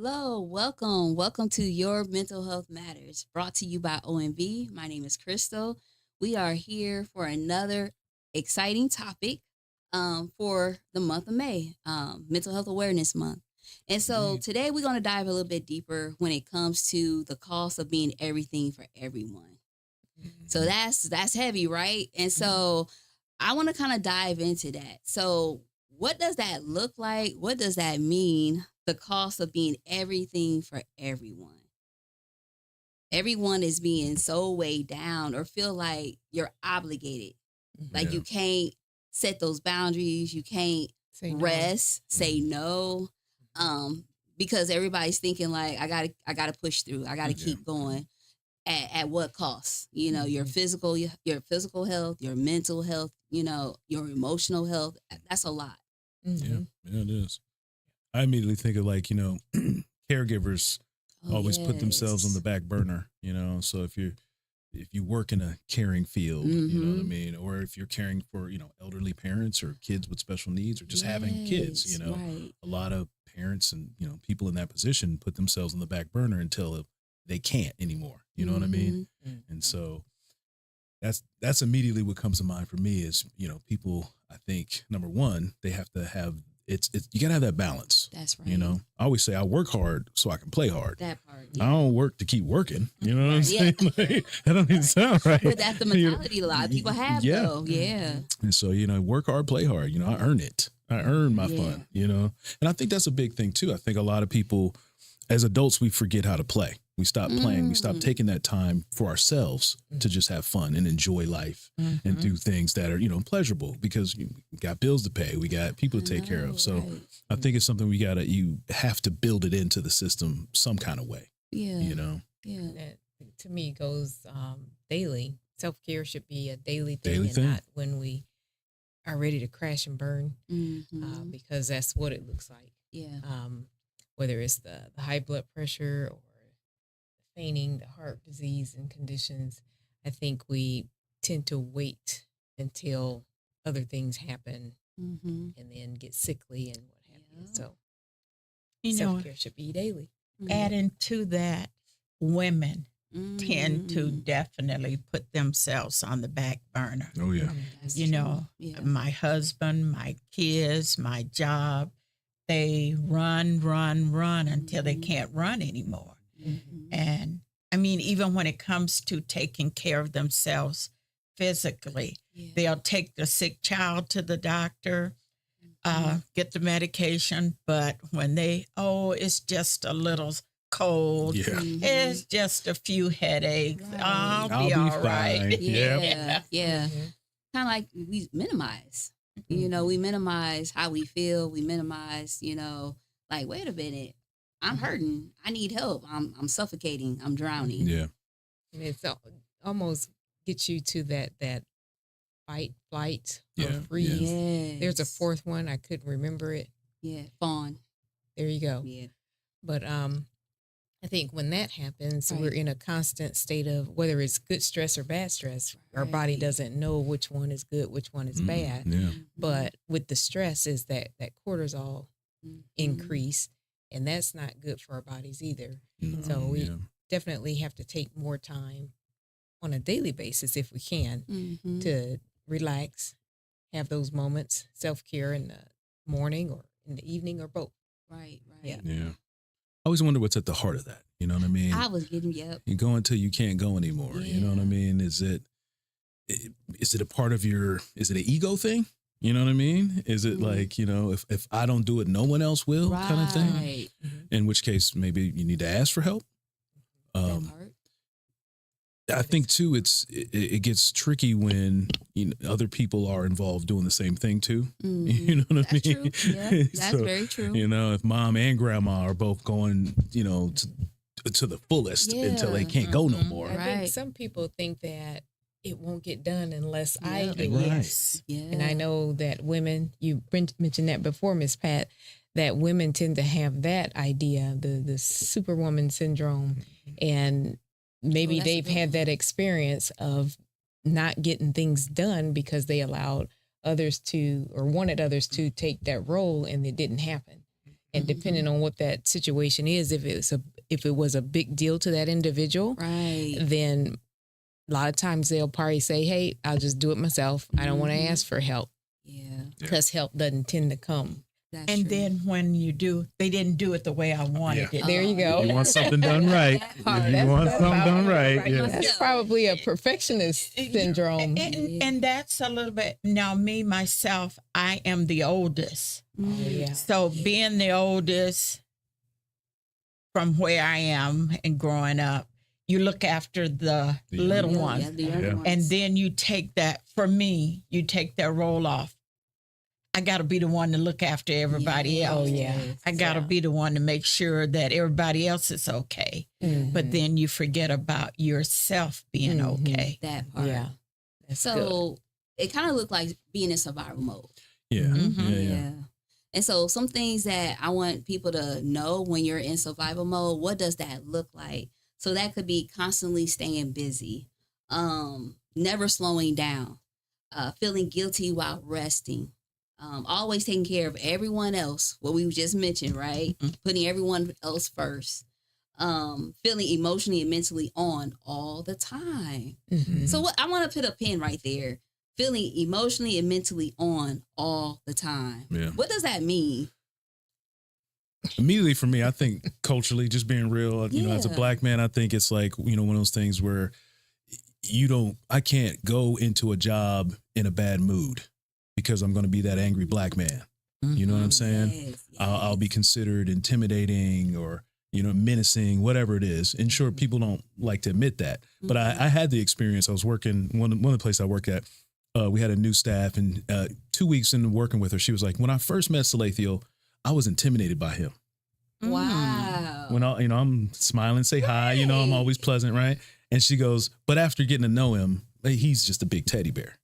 Hello, welcome. Welcome to Your Mental Health Matters, brought to you by OMB. My name is Crystal. We are here for another exciting topic for the month of May, Mental Health Awareness Month. And so Indeed. today we're going to dive a little bit deeper when it comes to the cost of being everything for everyone. So Mhm. that's heavy, right? And so I want to kind of dive into that. So what does that look like? What does that mean? The cost of being everything for everyone. Everyone is being so weighed down or feel like you're obligated. Like Yeah. you can't set those boundaries. You can't Say no. rest, say Mhm. no. Um, because everybody's thinking like I gotta push through. I gotta Yeah. keep going at what cost? You know, your Mhm. physical health, your mental health, your emotional health. That's a lot. Yeah. Mhm. Yeah, it is. I immediately think of caregivers Oh always put themselves on the yes. back burner, So if you work in a caring field, you know what I Mm-hmm. mean, or if you're caring for, elderly parents or kids with special needs or just having kids, Yes, right. a lot of parents and, people in that position put themselves on the back burner until they can't anymore. You know what I mean? Mm-hmm. And Mhm. so that's immediately what comes to mind for me is people. I think number one, they have to have it's you gotta have that balance. That's right. I always say I work hard so I can play hard. That part. I Yeah. don't work to keep working. You know what I'm Right. Yeah. saying? Like, that don't even sound right. But that's the You know, mentality a lot of people have yeah. though. Yeah. Mhm. And so, work hard, play hard. I earn it. I earn my Yeah. fun. And I think that's a big thing too. I think a lot of people as adults, we forget how to play. We stop playing. We stop Mm. taking that time for ourselves to just have fun and enjoy life and Mhm. do things that are, pleasurable because we got bills to pay. We got people I to take care know, of. So right. I think it's something you have to build it into the system some kind of way, Yeah. you know, Yeah. That to me goes daily. Self care should be a daily thing daily and thing. not when we are ready to crash and burn, Mm-hmm. because that's what it looks like. Yeah. Whether it's the high blood pressure or fainting, the heart disease and conditions, I think we tend to wait until other things happen Mm-hmm. and then get sickly and what have you. Yeah. So You self know, care should be daily. adding to that, women tend to Mm-hmm. definitely put themselves on the back burner. Oh, yeah. That's You true. know, Yeah. my husband, my kids, my job, they run until they Mhm. can't run anymore. Mm-hmm. And I mean, even when it comes to taking care of themselves physically, Yeah. they'll take the sick child to the doctor, get the medication. But when it's just a little cold, Yeah. Mhm. it's just a few headaches, Right. I'll I'll be be all right. fine. Yeah. Yep. Yeah. Mhm. Kind of like we minimize. Mhm. We minimize how we feel. We minimize, like, wait a minute, I'm hurting. I need help. I'm suffocating. I'm drowning. Yeah. And it's almost gets you to that fight, flight, or Yeah. freeze. Yes. There's a fourth one. I couldn't remember it. Yeah. Fawn. There you go. Yeah. But I think when that happens, Right. we're in a constant state of whether it's good stress or bad stress. Our body Right. doesn't know which one is good, which one is bad. Yeah. But with the stress is that cortisol Mhm. increase, and that's not good for our bodies either. No, So we yeah. definitely have to take more time on a daily basis if we can Mhm. to relax, have those moments, self care in the morning or in the evening or both. Right. Right. Yeah. Yeah. I always wonder what's at the heart of that. You know what I mean? I was getting yep. You go until you can't go anymore. You know what I Yeah. mean? Is it a part of is it an ego thing? You know what I mean? Is it Mm. like, if I don't do it, no one else will kind of thing? Right. In which case, maybe you need to ask for help. That Um, part. I think too, it gets tricky when other people are involved doing the same thing too. Mhm. You know what I That's mean? true. Yeah. That's So, very true. if mom and grandma are both going, to the fullest until they Yeah. can't go no Mhm. more. I Right. think some people think that it won't get done unless I Yep. do it. Right. Yes. Yeah. And I know that women, you mentioned that before, Miss Pat, that women tend to have that idea, the superwoman syndrome, and maybe that's a they've good had one. that experience of not getting things done because they allowed others to or wanted others to take that role and it didn't happen. And depending on what that situation is, if it was a big deal to that individual, Right. then a lot of times they'll probably say, "Hey, I'll just do it myself. I don't want to ask for help," Yeah. because help doesn't tend to come. That's And true. then when you do, they didn't do it the way I wanted Yeah. it. There you go. If you want something done right. That part. If you That's- want that's something done about right. Yeah. That's probably a perfectionist syndrome. And that's a little bit, now me, myself, I am the oldest. Oh, yeah. So being the oldest from where I am and growing up, you look after the The little younger ones. Yeah, the younger Yeah. ones. And then you take that, for me, you take that role off. I got to be the one to look after everybody Yes. else. Oh, yeah. I got to Yeah. be the one to make sure that everybody else is okay. Mhm. But then you forget about yourself being Mhm. okay. That part. Yeah. That's good. So it kind of looked like being in survival mode. Yeah. Mhm. Yeah. And so some things that I want people to know when you're in survival mode, what does that look like? So that could be constantly staying busy, never slowing down, feeling guilty while resting, always taking care of everyone else, what we just mentioned, right? Putting everyone else first, feeling emotionally and mentally on all the time. Mhm. So what I want to put a pin right there. Feeling emotionally and mentally on all the time. Yeah. What does that mean? Immediately for me, I think culturally, just being real, as a Yeah. black man, I think it's like, one of those things where I can't go into a job in a bad mood because I'm going to be that angry black man. You know what I'm saying? Yes, I'll be considered intimidating or, menacing, whatever it is. And sure, people don't like to admit that. But I had the experience. I was working, one of the places I work at, we had a new staff, and 2 weeks into working with her, she was like, when I first met Salathiel, I was intimidated by him. Wow. When I'm smiling, say hi, I'm always pleasant, right? And she goes, but after getting to know him, he's just a big teddy bear.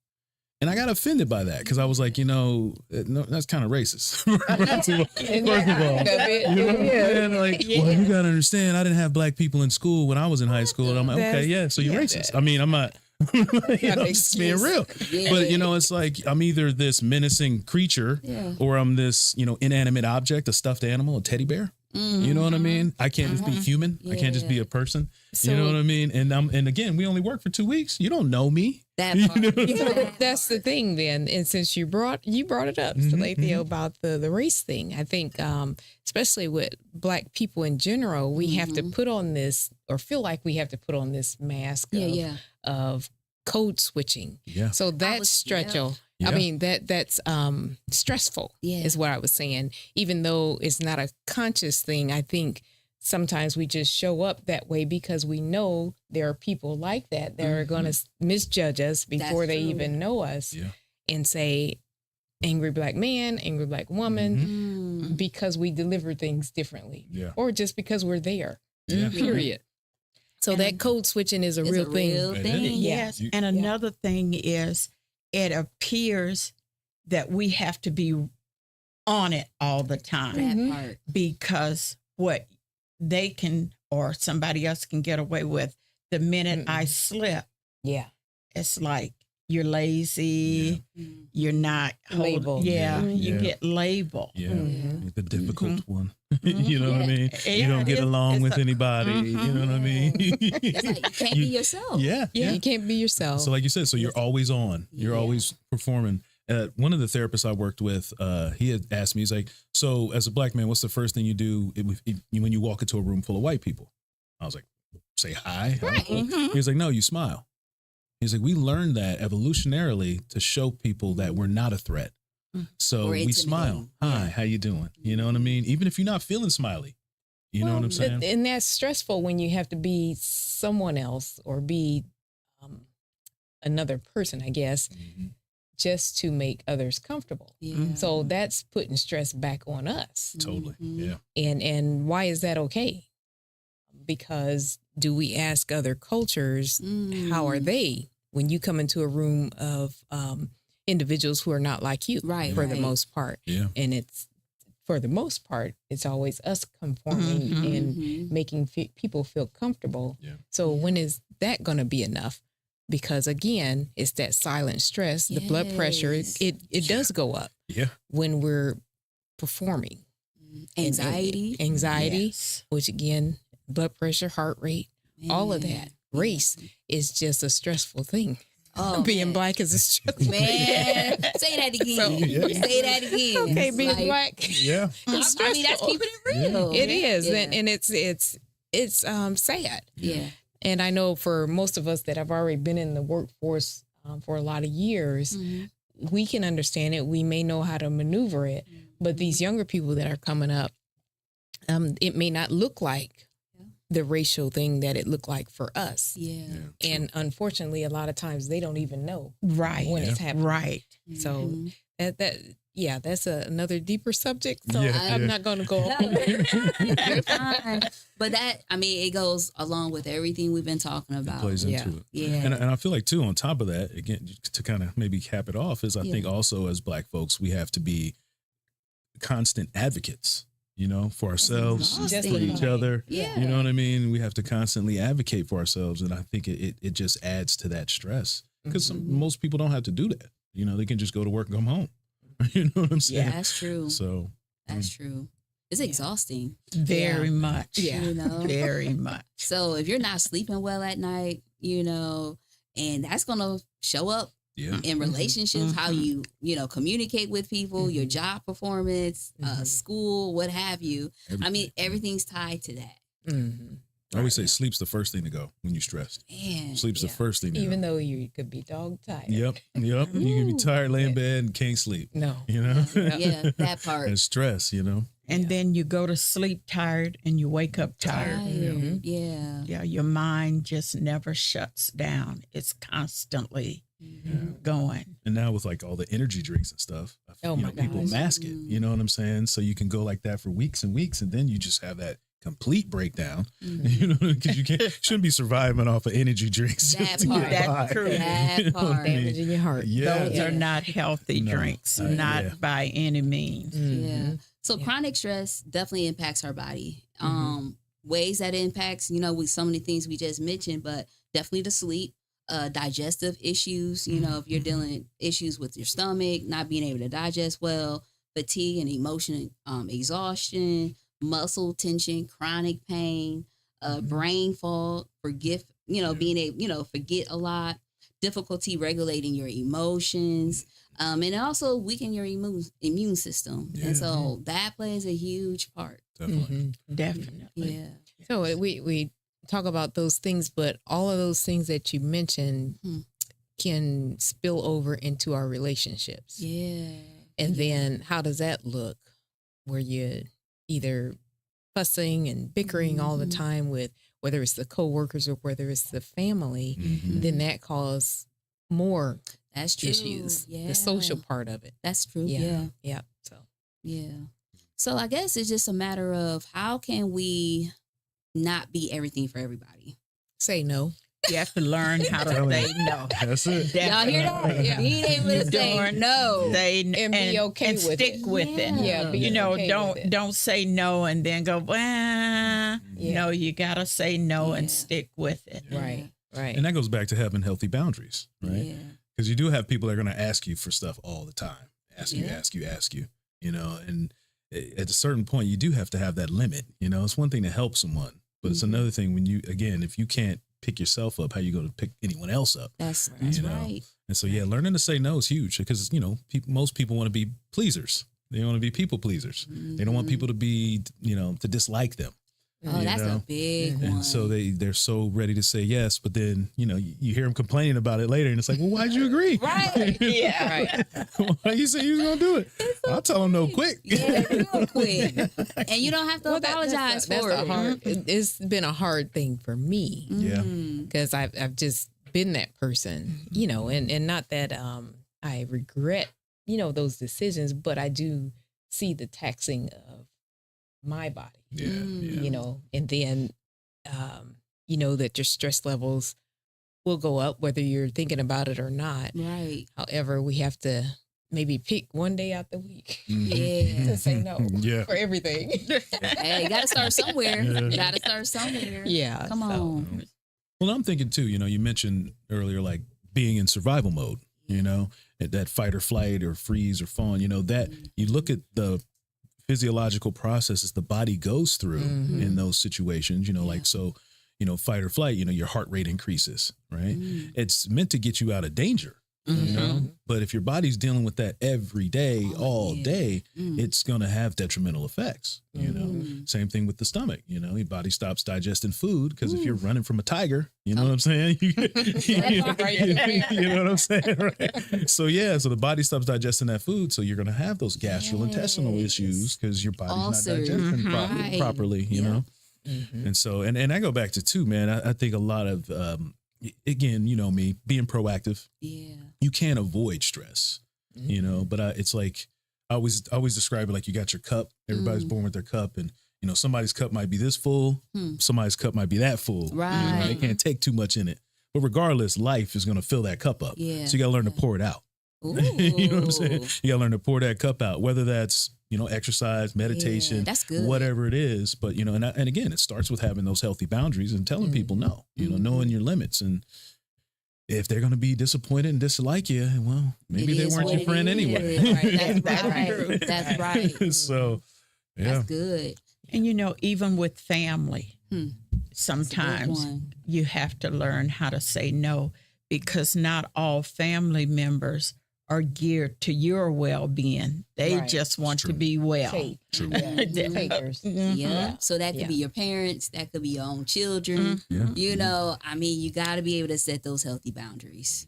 And I got offended by that because I was like, no, that's kind of racist. First of all, like, well, you got to understand, I didn't have black people in school when I was in high school. And I'm like, okay, yeah, so you're racist. I mean, I'm not, I'm just being real. Yeah. But, it's like I'm either this menacing creature or I'm this, inanimate object, a stuffed animal, a teddy bear. You know what I mean? I can't just be human. I can't just be a person. So- you know what I mean? And again, we only work for 2 weeks. You don't know me. That part. That's the thing then. And since you brought it up, Salathiel, about the race thing, I think especially with black people in general, we have to put on this, or feel like we have to put on this mask of code switching. Yeah. So that's stressful. Yeah. I mean, that's stressful is what I was saying. Even though it's not a conscious thing, I think sometimes we just show up that way because we know there are people like that are going to misjudge us before they even know us and say, angry black man, angry black woman, because we deliver things differently or just because we're there, period. So that code switching is a It's real a thing. real thing. Yes. And another thing is, it appears that we have to be on it all the time That part. because what they can or somebody else can get away with, the minute I slip, Yeah. it's like you're lazy, you're not Labeled. you get labeled. Yeah. Mhm. The difficult one. You know what I mean? Yeah, You don't get it's- along it's with a- anybody. You know what I mean? That's like you can't be yourself. Yeah. You can't be yourself. So like you said, so you're always on. You're always performing. One of the therapists I worked with, he had asked me, he's like, so as a black man, what's the first thing you do when you walk into a room full of white people? I was like, say hi. Right. He was like, no, you smile. He's like, we learned that evolutionarily to show people that we're not a threat. So Or we smile. intimidating. Hi, how you doing? You know what I mean? Even if you're not feeling smiley. You know what I'm saying? And that's stressful when you have to be someone else or be another person, I guess, just to make others comfortable. Yeah. So that's putting stress back on us. Totally. Mhm. Yeah. And why is that okay? Because do we ask other cultures, how are they when you come into a room of individuals who are not like you, Right, for the right. most part? Yeah. And it's, for the most part, it's always us conforming and making people feel comfortable. Yeah. So when is that going to be enough? Because again, it's that silent stress, the blood pressure, Yes. it does go up Yeah. when we're performing. Anxiety. Anxiety, Yes. which again, blood pressure, heart rate, all of that. Race is just a stressful thing. Oh, Being man. black is a stressful Man, say that again. Yeah. Say that again. Okay, It's being like, black. Yeah. I mean, that's stressful. keeping it real. It is, Yeah. and it's sad. Yeah. And I know for most of us that have already been in the workforce for a lot of years, Mhm. we can understand it. We may know how to maneuver it, but these younger people that are coming up, it may not look like the racial thing that it looked like for us. Yeah. And unfortunately, a lot of times they don't even know Right. when it's happening. Right. So Mhm. that's another deeper subject. So Yeah, I'm yeah. not going to go. You're fine. But it goes along with everything we've been talking It about. plays into Yeah. it. Yeah. And I feel like too, on top of that, again, to kind of maybe cap it off, is I think also as black folks, we have to be constant advocates, for ourselves, exhausting. for each other. Yeah. You know what I mean? We have to constantly advocate for ourselves. And I think it just adds to that stress because most people don't have to do that. They can just go to work and come home. You know what I'm saying? Yeah. That's true. So That's true. It's exhausting. Very much. Yeah. Very much. So if you're not sleeping well at night, and that's gonna show up yeah. in relationships, how Mhm. you communicate with people, your Mhm. job performance, Mhm. school, what have you. I mean, everything's tied to that. Mhm. I always say sleep's the first thing to go when you're stressed. Man, Sleep's the Yeah. first thing to Even go. though you could be dog tired. Yep. You can be tired, lay in bed, and can't sleep. No. yeah, that part. And stress, And Yeah. then you go to sleep tired and you wake up tired. Tired. Mhm. Yeah. Yeah, your mind just never shuts down. It's constantly Mhm. going. And now with like all the energy drinks and stuff, Oh my people gosh. mask it. You know what I'm saying? So you can go like that for weeks and weeks, and then you just have that complete breakdown. Mhm. Because you shouldn't be surviving off of energy drinks. That just to part. get That's by. true. That You know what I part. mean? Damaging your heart. Yeah. Those are not healthy No. drinks, Yeah. not by any means. Yeah. So Yeah. chronic stress definitely impacts our body. Mhm. Ways that it impacts, with so many things we just mentioned, but definitely the sleep, digestive issues, if you're dealing issues with your stomach, not being able to digest well, fatigue and emotion, exhaustion, muscle tension, chronic pain, brain fog, being able, forget a lot, difficulty regulating your emotions, and also weaken your immune system. Yeah. And so that plays a huge part. Definitely. Mhm. Definitely. Yeah. So we talk about those things, but all of those things that you mentioned Mhm. can spill over into our relationships. Yeah. And then how does that look? Where you're either fussing and bickering all the Mhm. time with whether it's the coworkers or whether it's the family, Mhm. then that causes more That's true. issues. Yeah. The social part of it. That's true. Yeah. Yeah. Yeah. So Yeah. So I guess it's just a matter of how can we not be everything for everybody. say no. You have to learn how to Telling say you. no. That's it. Y'all hear that? Definitely. Yeah. Being able to You say don't no. Say And be okay and with stick it. with Yeah. it. Yeah. Be You know, okay with it. don't say no and then go, well, Yeah. no, you gotta say no and Yeah. stick with it. Yeah. Right. Right. And that goes back to having healthy boundaries, right? Yeah. Because you do have people that are going to ask you for stuff all the time. Ask you, Yeah. ask you, ask you, and at a certain point, you do have to have that limit. It's one thing to help someone, but it's Mhm. another thing when if you can't pick yourself up, how you going to pick anyone else up? That's You know? right. And so, learning to say no is huge because, most people want to be pleasers. They want to be people pleasers. They don't want Mhm. people to be, to dislike them. Oh, you that's know? a big Mhm. one. And so they're so ready to say yes, but then, you hear them complaining about it later and it's like, well, why'd you agree? Right. Yeah. Right. Why you say you was going to do it? I'll tell them no quick. Yeah, real quick. And you don't have to apologize that's for a it. hard. It's been a hard thing for me Yeah. Mhm. because I've just been that person, and not that I regret those decisions, but I do see the taxing of my body, Yeah. Mm. Yeah. and then that your stress levels will go up whether you're thinking about it or not. Right. However, we have to maybe pick one day out the week Yeah. to say no Yeah. for everything. Hey, you got to start somewhere. Yeah. You got to start somewhere. Yeah. Come so- on. Well, I'm thinking too, you mentioned earlier, like being in survival mode, that fight or flight or freeze or fawn, that you look at the physiological processes the body goes through in those situations, like, so, fight or flight, your heart rate increases, right? It's meant to get you out of danger, but if your body's dealing with that every day, all day, it's going to have detrimental effects, Same thing with the stomach, your body stops digesting food because if you're running from a tiger, you know what I'm saying? You know what I'm saying? Right? So the body stops digesting that food. So you're going to have those gastrointestinal issues because your body's not digesting properly, you know? And so, and I go back to too, man, I think a lot of, again, me being proactive. Yeah. You can't avoid stress, but it's like, I always describe it like you got your cup. Everybody's born with their cup, and somebody's cup might be this full, somebody's cup might be that full. Right. They can't take too much in it. But regardless, life is going to fill that cup up. Yeah. So you got to learn to pour it out. You know what I'm saying? You got to learn to pour that cup out, whether that's exercise, meditation, that's good. Whatever it is. But and again, it starts with having those healthy boundaries and telling people no. Knowing your limits. And if they're going to be disappointed and dislike you, well, maybe they weren't your friend anyway. Right. That's right. That's right. So, yeah. That's good. And even with family, sometimes you have to learn how to say no, because not all family members are geared to your well-being. They just want to be well. True. Takers. Yeah. So that could be your parents. That could be your own children. You got to be able to set those healthy boundaries.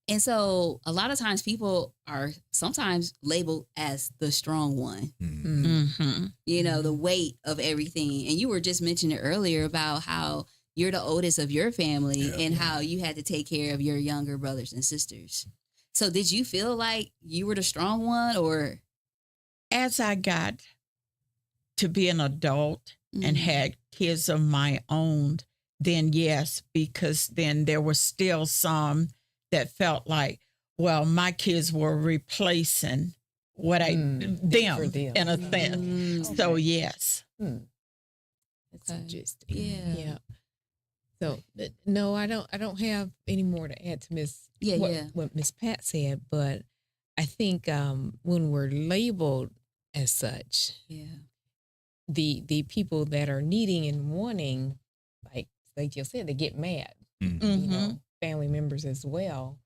And so a lot of times people are sometimes labeled as the strong one. The weight of everything. And you were just mentioning earlier about how you're the oldest of your family and how you had to take care of your younger brothers and sisters. So did you feel like you were the strong one, or? As I got to be an adult and had kids of my own, then yes, because then there were still some that felt like, well, my kids were replacing what them in a sense. Okay. So yes. That's interesting. Yeah. So no, I don't have any more to add to what Miss Pat said, but I think when we're labeled as such, the people that are needing and wanting, like you said, they get mad. Family members as well,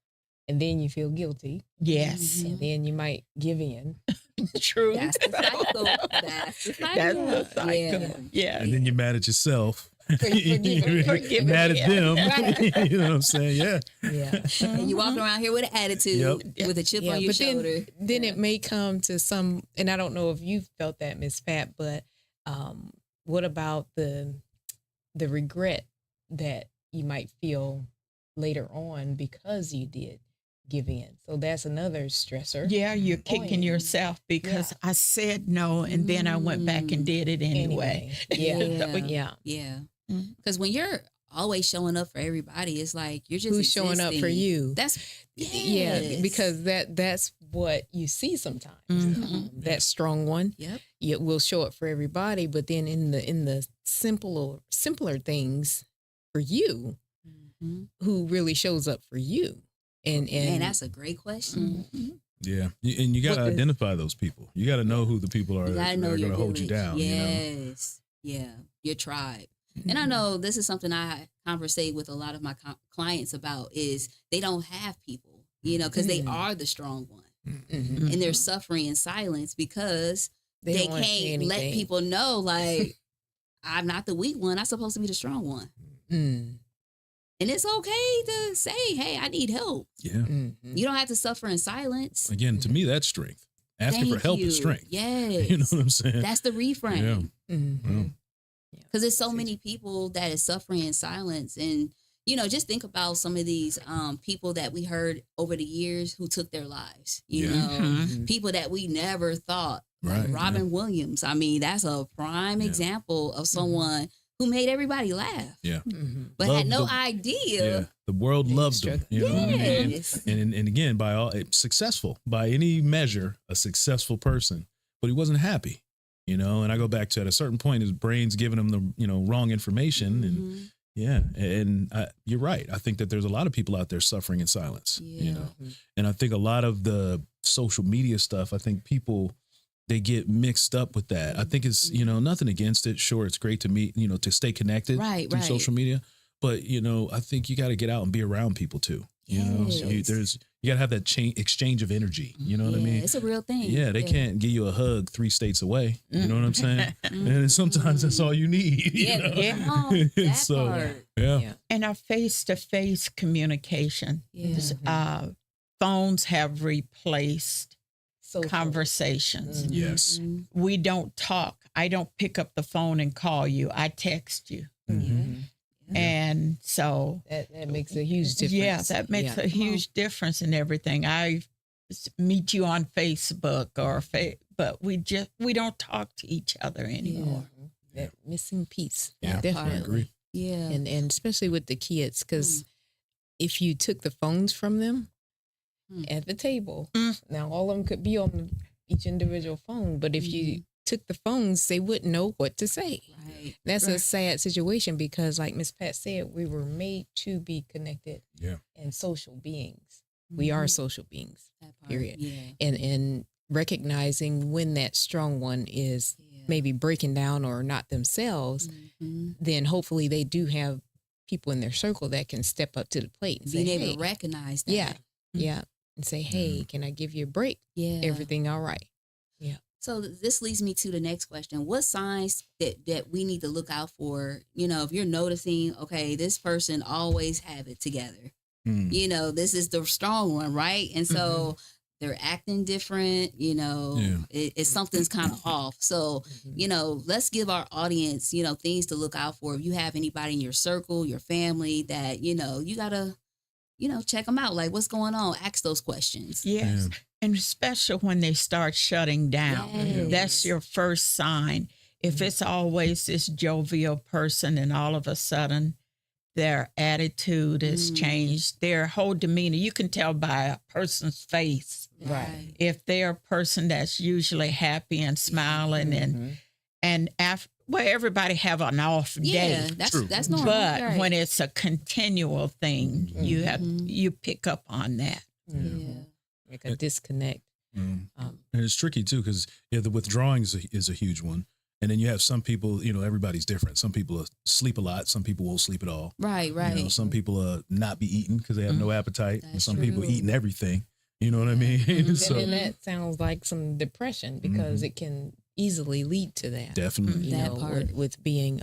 and then you feel guilty. Yes, and then you might give in. True. That's the cycle. That's the cycle. Yeah. And then you're mad at yourself. Forgive mad me. at them. Right. You know what I'm saying? Yeah. And you walking around here with an attitude, with a chip on your shoulder. Then it may come to some, and I don't know if you felt that, Miss Pat, but what about the regret that you might feel later on because you did give in? So that's another stressor. Yeah, you're kicking yourself because I said no, and then I went back and did it anyway. Yeah. Because when you're always showing up for everybody, it's like you're just who's showing up for you. That's because that's what you see sometimes. That strong one. Yep. It will show up for everybody, but then in the simpler things for you, who really shows up for you? And that's a great question. Yeah, and you got to identify those people. You got to know who the people are that are going to hold you down. Yes, your tribe. And I know this is something I conversate with a lot of my clients about is they don't have people, because they are the strong one. And they're suffering in silence because they can't let people know, like, I'm not the weak one. I'm supposed to be the strong one. And it's okay to say, hey, I need help. Yeah. You don't have to suffer in silence. Again, to me, that's strength. Asking for help is strength. Yes. You know what I'm saying? That's the reframe. Because there's so many people that is suffering in silence. And, just think about some of these people that we heard over the years who took their lives. People that we never thought. Like Robin Williams. I mean, that's a prime example of someone who made everybody laugh. Yeah. But had no idea. Yeah. The world loved him. Yes. And again, successful by any measure, a successful person, but he wasn't happy, and I go back to at a certain point, his brain's giving him the, wrong information. And you're right. I think that there's a lot of people out there suffering in silence, and I think a lot of the social media stuff, I think people they get mixed up with that. I think it's, nothing against it. Sure, it's great to meet, to stay connected Right, through right. social media. But, I think you got to get out and be around people too. So you Yes. got to have that exchange of energy. You know what I Yeah, mean? it's a real thing. Yeah, they can't give you a hug 3 states away. You know what I'm saying? And sometimes that's all you need. Yeah, Yeah. come on, that So, part. yeah. And our face-to-face communication. Yeah. Phones have replaced Social. conversations. Yes. Mhm. We don't talk. I don't pick up the phone and call you. I text you. Mhm. And so, That makes a huge difference. yeah, that makes a huge difference in everything. I meet you on Facebook but we don't talk to each other anymore. That missing piece. Yeah, I Definitely. agree. Yeah. And especially with the kids, because if you took the phones from them at the table, now all of them could be on each individual phone, but if you took the phones, they wouldn't know what to say. Right. That's a sad situation because, like Miss Pat said, we were made to be connected and social beings. We are social beings, That part, period. Yeah. And recognizing when that strong one is maybe breaking down or not themselves, then hopefully they do have people in their circle that can step up to the plate and Being say, able hey, to recognize that. yeah, and say, hey, can I give you a break? Yeah. Everything all right? So this leads me to the next question. What signs that we need to look out for, if you're noticing, okay, this person always have it together. This is the strong one, right? And so they're acting different, it's something's kind of off. So, let's give our audience, things to look out for. If you have anybody in your circle, your family that, you got to, check them out. Like, what's going on? Ask those questions. Yes. And especially when they start shutting down. Yes. That's your first sign. If it's always this jovial person and all of a sudden their attitude has changed, their whole demeanor, you can tell by a person's face. Right. If they're a person that's usually happy and smiling and after, well, everybody have an off Yeah, day. that's normal. But right. when it's a continual thing, you pick up on that. Yeah. Like a disconnect. And it's tricky too because the withdrawing is a huge one, and then you have some people. Everybody's different. Some people sleep a lot. Some people won't sleep at all. Right. Some people not be eating because they have no appetite, and That's some people true. eating everything. You know what I mean? So And that sounds like some depression because it can easily lead to that. definitely. You That know, part. with being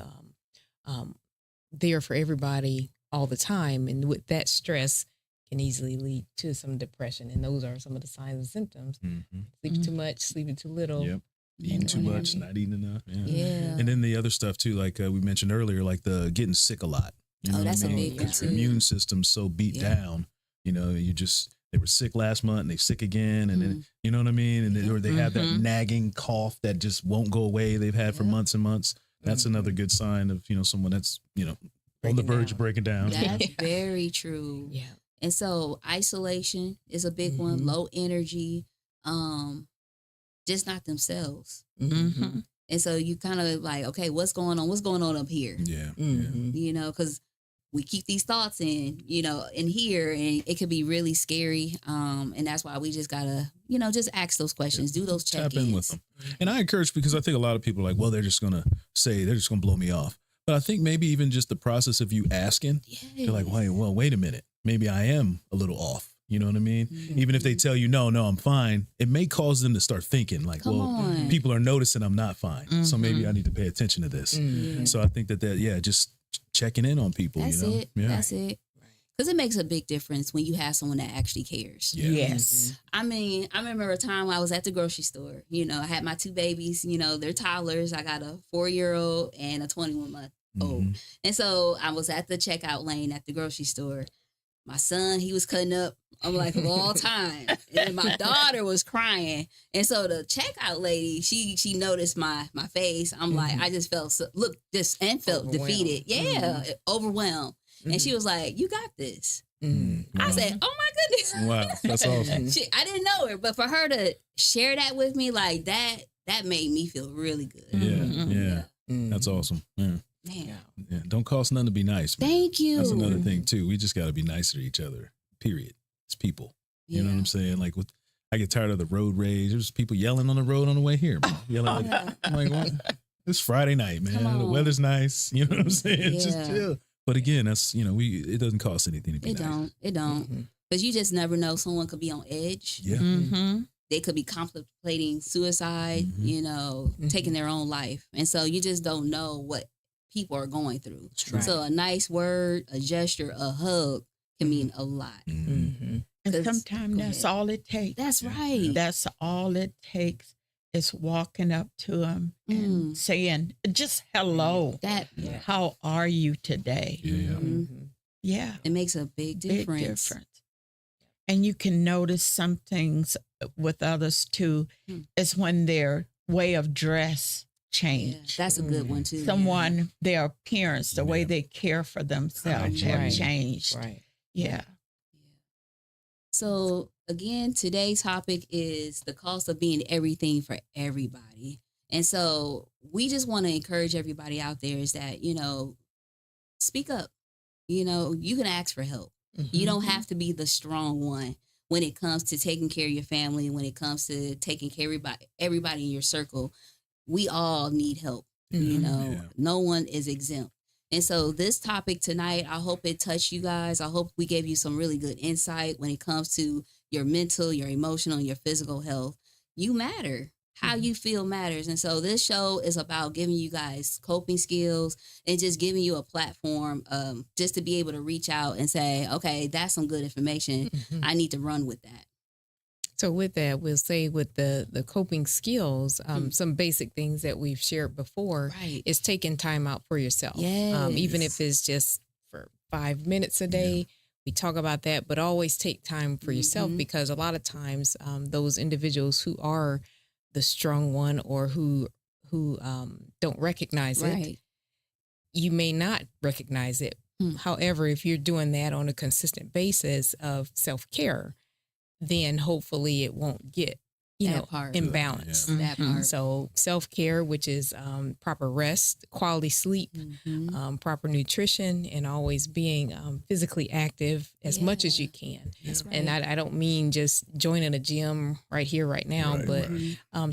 there for everybody all the time, and with that stress can easily lead to some depression, and those are some of the signs and symptoms. Sleeping too much, sleeping too little. Yep. Eating too much, not eating enough. Yeah. And then the other stuff too, like we mentioned earlier, like the getting sick a lot. You know what that's I a mean? big one, Because your too. immune system's so beat down. They were sick last month and they sick again, and then you know what I mean, and or they have that nagging cough that just won't go away. They've had for months and months. That's another good sign of someone that's on the Breaking verge down. of breaking down. That's very true. Yeah. And so isolation is a big one. Low energy, just not themselves. And so you kind of like, okay, what's going on? What's going on up here? Yeah. Because we keep these thoughts in here, and it could be really scary. And that's why we just gotta, just ask those questions, do those check-ins. Tap in with them. And I encourage, because I think a lot of people are like, well, they're just going to blow me off. But I think maybe even just the process of you asking, they're like, wait a minute. Maybe I am a little off. You know what I mean? Even if they tell you, no, I'm fine, it may cause them to start thinking like, Come on. people are noticing I'm not fine. So maybe I need to pay attention to this. Yeah. So I think just checking in on people. That's it. Yeah. That's it. Because it makes a big difference when you have someone that actually cares. Yeah. Yes. I mean, I remember a time I was at the grocery store. I had my 2 babies. They're toddlers. I got a 4-year-old and a 21-month-old. And so I was at the checkout lane at the grocery store. My son, he was cutting up. I'm like, of all time. And my daughter was crying. And so the checkout lady, she noticed my face. I'm like, I just felt felt defeated. Yeah, overwhelmed. And she was like, you got this. I said, oh my goodness. Wow, that's awesome. I didn't know her, but for her to share that with me like that made me feel really good. Yeah. That's awesome. Yeah. Man. Yeah. Don't cost nothing to be nice. Man. Thank you. That's another thing too. We just got to be nicer to each other. Period. It's people. You know what I'm saying? Like I get tired of the road rage. There's people yelling on the road on the way here, man. Yelling like, I'm like, what? It's Friday night, man. The weather's nice. You know what I'm saying? Just chill. But again, that's, it doesn't cost anything to be nice. It don't. Because you just never know. Someone could be on edge. Yeah. They could be contemplating suicide, taking their own life. And so you just don't know what people are going through. Right. So a nice word, a gesture, a hug can mean a lot. And sometimes that's all it takes. That's right. That's all it takes is walking up to them and saying, just hello. How are you today? Yeah. It makes a big difference. And you can notice some things with others too, is when their way of dress change. That's a good one too. Their appearance, the way they care for themselves have changed. Right. Yeah. So again, today's topic is the cost of being everything for everybody. And so we just want to encourage everybody out there is that, speak up. You can ask for help. You don't have to be the strong one when it comes to taking care of your family, when it comes to taking care of everybody in your circle. We all need help. No one is exempt. And so this topic tonight, I hope it touched you guys. I hope we gave you some really good insight when it comes to your mental, your emotional, and your physical health. You matter. How you feel matters. And so this show is about giving you guys coping skills and just giving you a platform just to be able to reach out and say, okay, that's some good information. I need to run with that. So with that, we'll say with the coping skills, some basic things that we've shared before is taking time out for yourself. Even if it's just for 5 minutes a day. We talk about that, but always take time for yourself because a lot of times those individuals who are the strong one or who don't recognize it, you may not recognize it. However, if you're doing that on a consistent basis of self-care, then hopefully it won't get imbalanced. That part. So self-care, which is proper rest, quality sleep, proper nutrition, and always being physically active as much as you can. That's right. And I don't mean just joining a gym right here, right now, but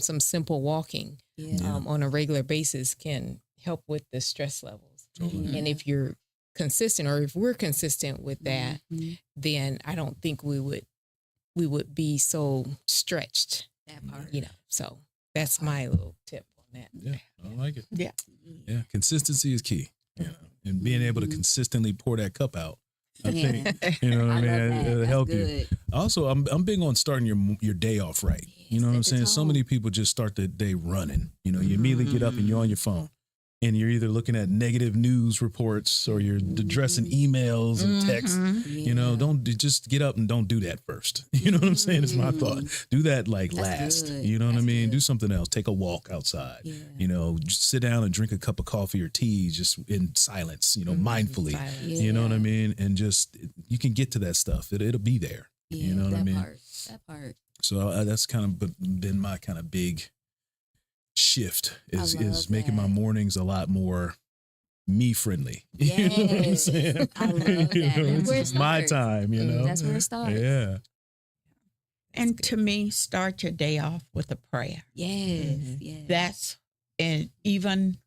some simple walking on a regular basis can help with the stress levels. And if you're consistent, or if we're consistent with that, then I don't think we would be so stretched. That part. So that's my little tip on that. Yeah, I like it. Yeah. Yeah, consistency is key. And being able to consistently pour that cup out. I think, what I mean? It'll help you. Also, I'm big on starting your day off right. You know what I'm saying? So many people just start the day running. You immediately get up and you're on your phone. And you're either looking at negative news reports or you're addressing emails and texts. Don't just get up and don't do that first. You know what I'm saying? It's my thought. Do that last. Good. You know what I mean? Good. Do something else. Take a walk outside. Just sit down and drink a cup of coffee or tea just in silence, mindfully. You know what I mean? And just, you can get to that stuff. It'll be there. You know what I mean? That part. So that's kind of been my kind of big shift is making my mornings a lot more me friendly. You know what I'm saying? I love that. It's my time, That's where it starts. Yeah. And to me, start your day off with a prayer. Yes. And even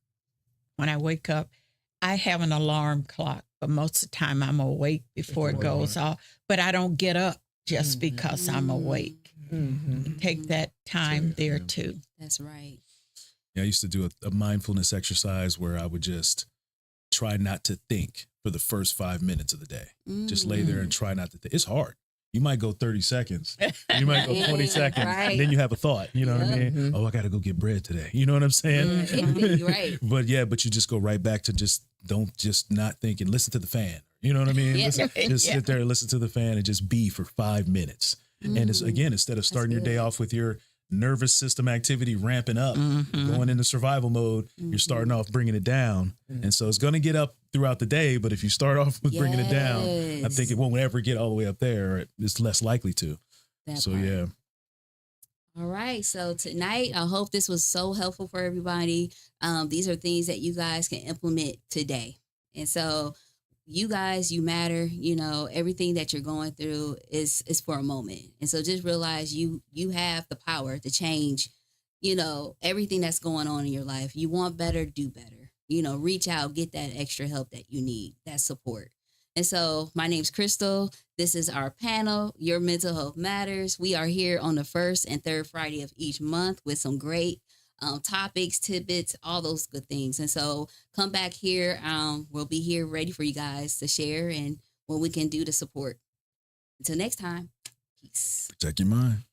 when I wake up, I have an alarm clock, but most of the time I'm awake before it goes off. But I don't get up just because I'm awake. Take that time there too. That's right. Yeah, I used to do a mindfulness exercise where I would just try not to think for the first 5 minutes of the day. Just lay there and try not to think. It's hard. You might go 30 seconds. You might go 20 seconds. And then you have a thought. You know what I mean? Oh, I got to go get bread today. You know what I'm saying? You're right. But you just go right back to don't not think and listen to the fan. You know what I mean? Just sit there and listen to the fan and just be for 5 minutes. And it's, again, instead of starting your day off with your nervous system activity ramping up, going into survival mode, you're starting off bringing it down. And so it's going to get up throughout the day. But if you start off with bringing it down, I think it won't ever get all the way up there. It's less likely to. Yeah. All right. So tonight, I hope this was so helpful for everybody. These are things that you guys can implement today. And so you guys, you matter. You know, everything that you're going through is for a moment. And so just realize you have the power to change, you know, everything that's going on in your life. You want better, do better. You know, reach out, get that extra help that you need, that support. And so my name's Crystal. This is our panel, Your Mental Health Matters. We are here on the first and third Friday of each month with some great topics, tidbits, all those good things. And so come back here. We'll be here ready for you guys to share and what we can do to support. Until next time, peace. Protect your mind.